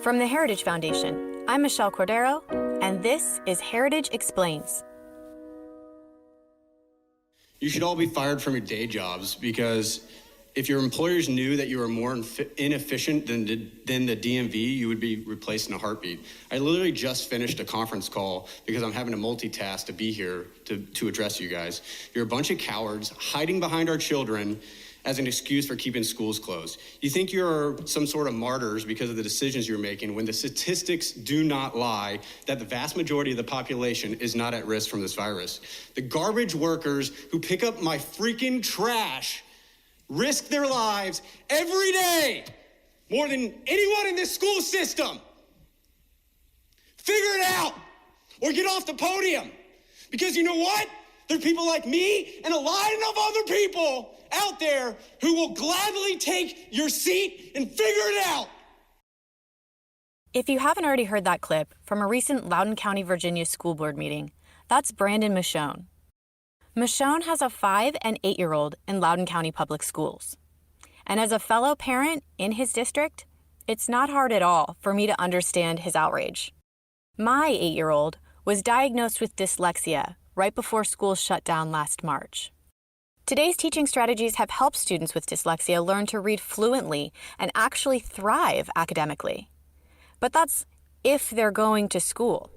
From the Heritage Foundation, I'm Michelle Cordero, and this is Heritage Explains. You should all be fired from your day jobs because if your employers knew that you were more inefficient than the DMV, you would be replaced in a heartbeat. I literally just finished a conference call because I'm having to multitask to be here to address you guys. You're a bunch of cowards hiding behind our children as an excuse for keeping schools closed. You think you're some sort of martyrs because of the decisions you're making when the statistics do not lie that the vast majority of the population is not at risk from this virus. The garbage workers who pick up my freaking trash risk their lives every day more than anyone in this school system. Figure it out or get off the podium. Because you know what? There are people like me and a line of other people out there who will gladly take your seat and figure it out. If you haven't already heard that clip from a recent Loudoun County, Virginia school board meeting, that's Brandon Michonne. Michonne has a 5- and 8-year-old in Loudoun County Public Schools. And as a fellow parent in his district, it's not hard at all for me to understand his outrage. My 8-year-old was diagnosed with dyslexia right before school shut down last March. Today's teaching strategies have helped students with dyslexia learn to read fluently and actually thrive academically. But that's if they're going to school.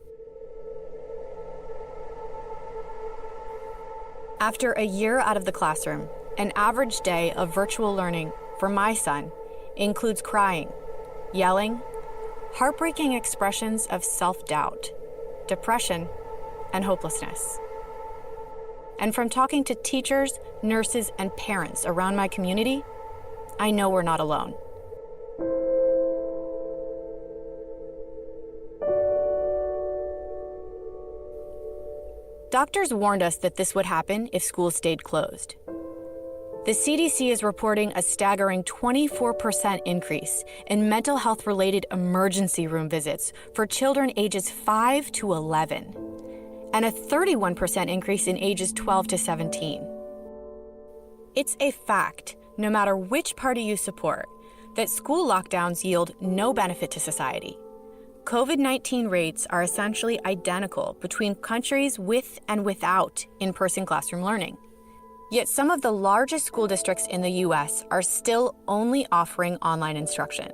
After a year out of the classroom, an average day of virtual learning for my son includes crying, yelling, heartbreaking expressions of self-doubt, depression, and hopelessness. And from talking to teachers, nurses, and parents around my community, I know we're not alone. Doctors warned us that this would happen if schools stayed closed. The CDC is reporting a staggering 24% increase in mental health-related emergency room visits for children ages 5 to 11. And a 31% increase in ages 12 to 17. It's a fact, no matter which party you support, that school lockdowns yield no benefit to society. COVID-19 rates are essentially identical between countries with and without in-person classroom learning. Yet some of the largest school districts in the U.S. are still only offering online instruction.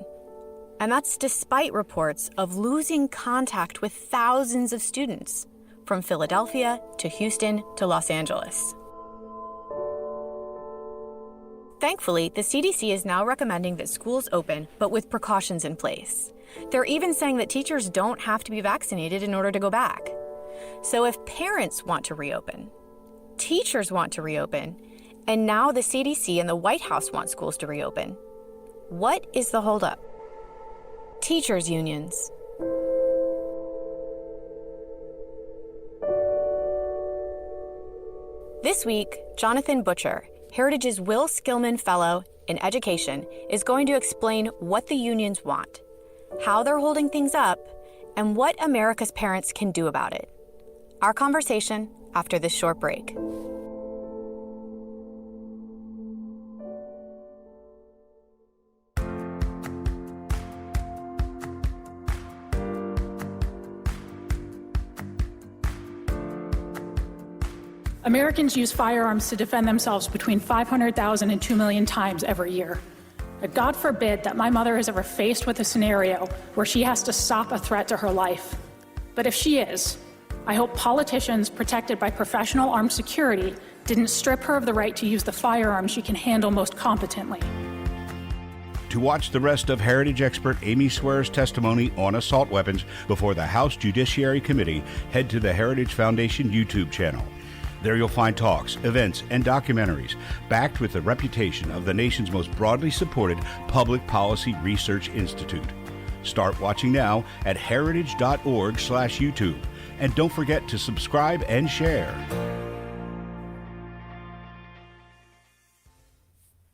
And that's despite reports of losing contact with thousands of students, from Philadelphia to Houston to Los Angeles. Thankfully, the CDC is now recommending that schools open, but with precautions in place. They're even saying that teachers don't have to be vaccinated in order to go back. So if parents want to reopen, teachers want to reopen, and now the CDC and the White House want schools to reopen, what is the holdup? Teachers' unions. This week, Jonathan Butcher, Heritage's Will Skillman Fellow in Education, is going to explain what the unions want, how they're holding things up, and what America's parents can do about it. Our conversation after this short break. Americans use firearms to defend themselves between 500,000 and 2 million times every year. But God forbid that my mother is ever faced with a scenario where she has to stop a threat to her life. But if she is, I hope politicians protected by professional armed security didn't strip her of the right to use the firearm she can handle most competently. To watch the rest of Heritage expert Amy Swear's testimony on assault weapons before the House Judiciary Committee, head to the Heritage Foundation YouTube channel. There you'll find talks, events, and documentaries backed with the reputation of the nation's most broadly supported public policy research institute. Start watching now at heritage.org/YouTube. And don't forget to subscribe and share.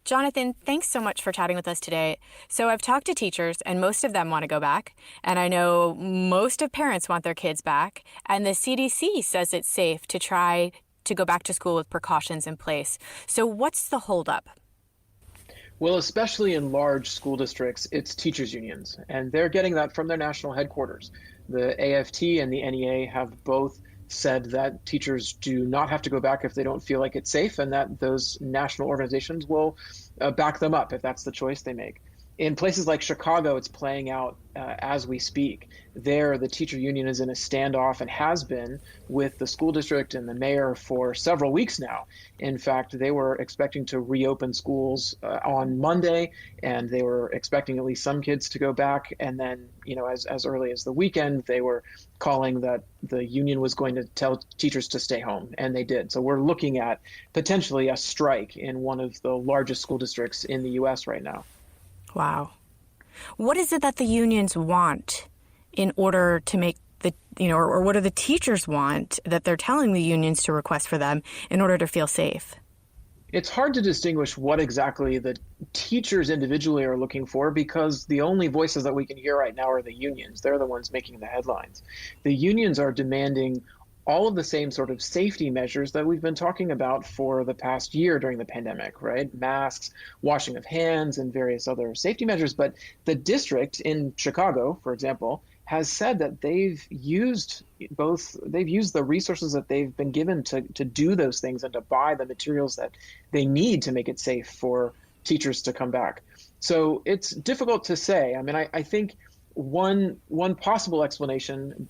Jonathan, thanks so much for chatting with us today. So I've talked to teachers, and most of them want to go back. And I know most of parents want their kids back. And the CDC says it's safe to try to go back to school with precautions in place. So what's the holdup? Well, especially in large school districts, it's teachers' unions, and they're getting that from their national headquarters. The AFT and the NEA have both said that teachers do not have to go back if they don't feel like it's safe, and that those national organizations will back them up if that's the choice they make. In places like Chicago, it's playing out as we speak. There, the teacher union is in a standoff and has been with the school district and the mayor for several weeks now. In fact, they were expecting to reopen schools on Monday, and they were expecting at least some kids to go back. And then, as early as the weekend, they were calling that the union was going to tell teachers to stay home, and they did. So we're looking at potentially a strike in one of the largest school districts in the U.S. right now. Wow. What is it that the unions want in order to make or what do the teachers want that they're telling the unions to request for them in order to feel safe? It's hard to distinguish what exactly the teachers individually are looking for, because the only voices that we can hear right now are the unions. They're the ones making the headlines. The unions are demanding all of the same sort of safety measures that we've been talking about for the past year during the pandemic, right? Masks, washing of hands, and various other safety measures. But the district in Chicago, for example, has said that they've used the resources that they've been given to do those things and to buy the materials that they need to make it safe for teachers to come back. So it's difficult to say. I mean, I think one possible explanation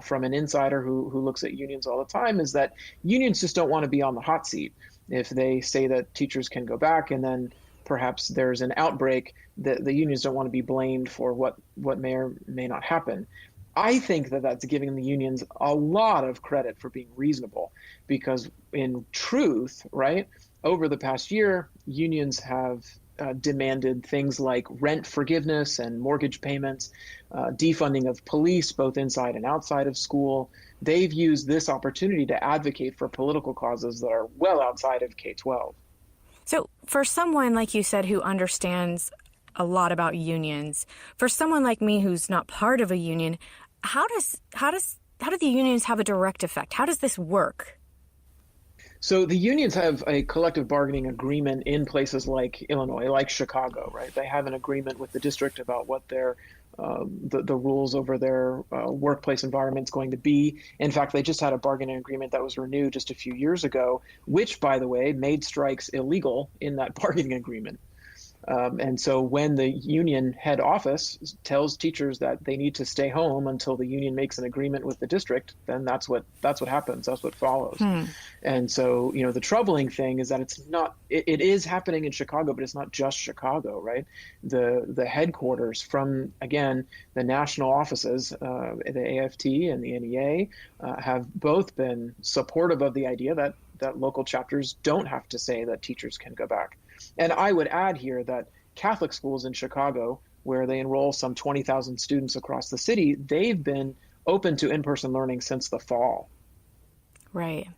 from an insider who looks at unions all the time is that unions just don't want to be on the hot seat. If they say that teachers can go back and then perhaps there's an outbreak, the unions don't want to be blamed for what may or may not happen. I think that that's giving the unions a lot of credit for being reasonable, because in truth, right, over the past year, unions have demanded things like rent forgiveness and mortgage payments, defunding of police, both inside and outside of school. They've used this opportunity to advocate for political causes that are well outside of K-12. So for someone, like you said, who understands a lot about unions, for someone like me who's not part of a union, how do the unions have a direct effect? How does this work? So the unions have a collective bargaining agreement in places like Illinois, like Chicago, right? They have an agreement with the district about what their the rules over their workplace environment is going to be. In fact, they just had a bargaining agreement that was renewed just a few years ago, which, by the way, made strikes illegal in that bargaining agreement. And so when the union head office tells teachers that they need to stay home until the union makes an agreement with the district, then that's what happens. That's what follows. And so, the troubling thing is that it is happening in Chicago, but it's not just Chicago, right? The headquarters from, again, the national offices, the AFT and the NEA, have both been supportive of the idea that local chapters don't have to say that teachers can go back. And I would add here that Catholic schools in Chicago, where they enroll some 20,000 students across the city, they've been open to in-person learning since the fall. Right.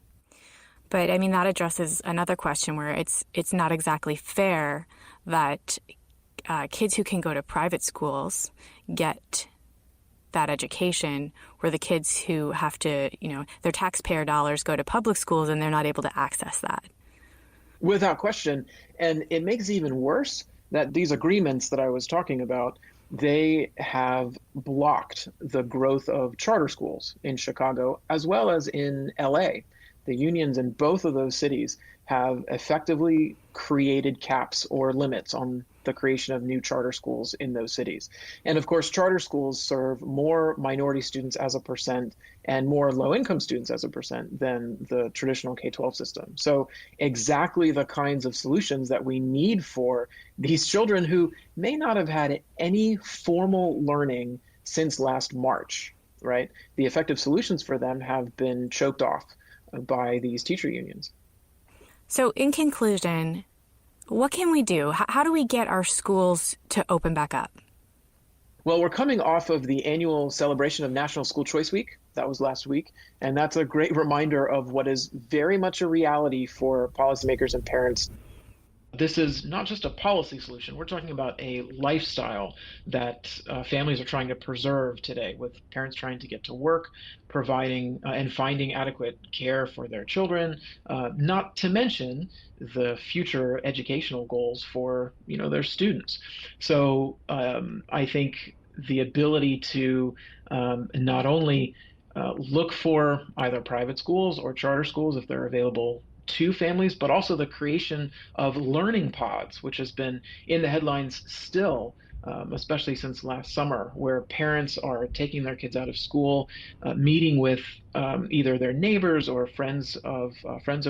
But I mean, that addresses another question where it's not exactly fair that kids who can go to private schools get that education, where the kids who have to, their taxpayer dollars go to public schools and they're not able to access that. Without question. And it makes it even worse that these agreements that I was talking about, they have blocked the growth of charter schools in Chicago as well as in LA. The unions in both of those cities have effectively created caps or limits on the creation of new charter schools in those cities. And of course, charter schools serve more minority students as a percent and more low-income students as a percent than the traditional K-12 system. So exactly the kinds of solutions that we need for these children who may not have had any formal learning since last March, right? The effective solutions for them have been choked off by these teacher unions. So in conclusion, what can we do? How do we get our schools to open back up? Well, we're coming off of the annual celebration of National School Choice Week. That was last week. And that's a great reminder of what is very much a reality for policymakers and parents. This is not just a policy solution. We're talking about a lifestyle that families are trying to preserve today, with parents trying to get to work, providing and finding adequate care for their children, not to mention the future educational goals for their students. So I think the ability to not only look for either private schools or charter schools if they're available to families, but also the creation of learning pods, which has been in the headlines still, especially since last summer, where parents are taking their kids out of school, meeting with either their neighbors or friends of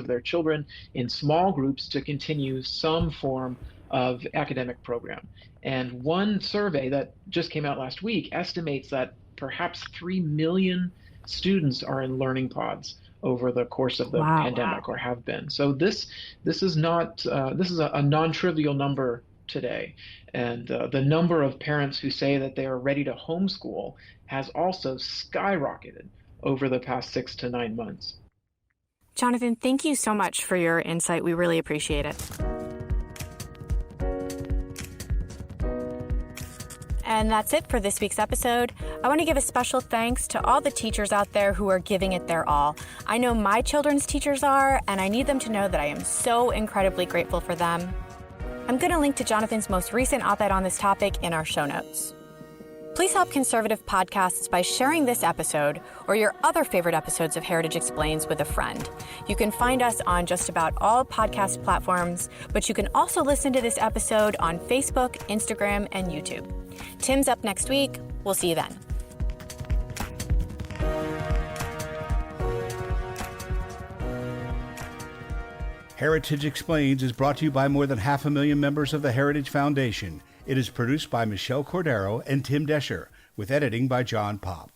their children in small groups to continue some form of academic program. And one survey that just came out last week estimates that perhaps 3 million students are in learning pods over the course of the pandemic, or have been. So this is not this is a non-trivial number today, and the number of parents who say that they are ready to homeschool has also skyrocketed over the past 6 to 9 months. Jonathan, thank you so much for your insight. We really appreciate it. And that's it for this week's episode. I want to give a special thanks to all the teachers out there who are giving it their all. I know my children's teachers are, and I need them to know that I am so incredibly grateful for them. I'm going to link to Jonathan's most recent op-ed on this topic in our show notes. Please help conservative podcasts by sharing this episode or your other favorite episodes of Heritage Explains with a friend. You can find us on just about all podcast platforms, but you can also listen to this episode on Facebook, Instagram, and YouTube. Tim's up next week. We'll see you then. Heritage Explains is brought to you by more than 500,000 members of the Heritage Foundation. It is produced by Michelle Cordero and Tim Desher, with editing by John Popp.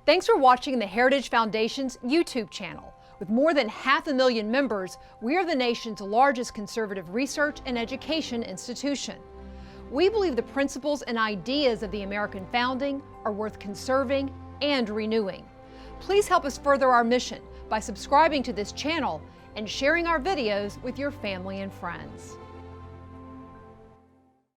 Thanks for watching the Heritage Foundation's YouTube channel. With more than 500,000 members, we are the nation's largest conservative research and education institution. We believe the principles and ideas of the American founding are worth conserving and renewing. Please help us further our mission by subscribing to this channel and sharing our videos with your family and friends.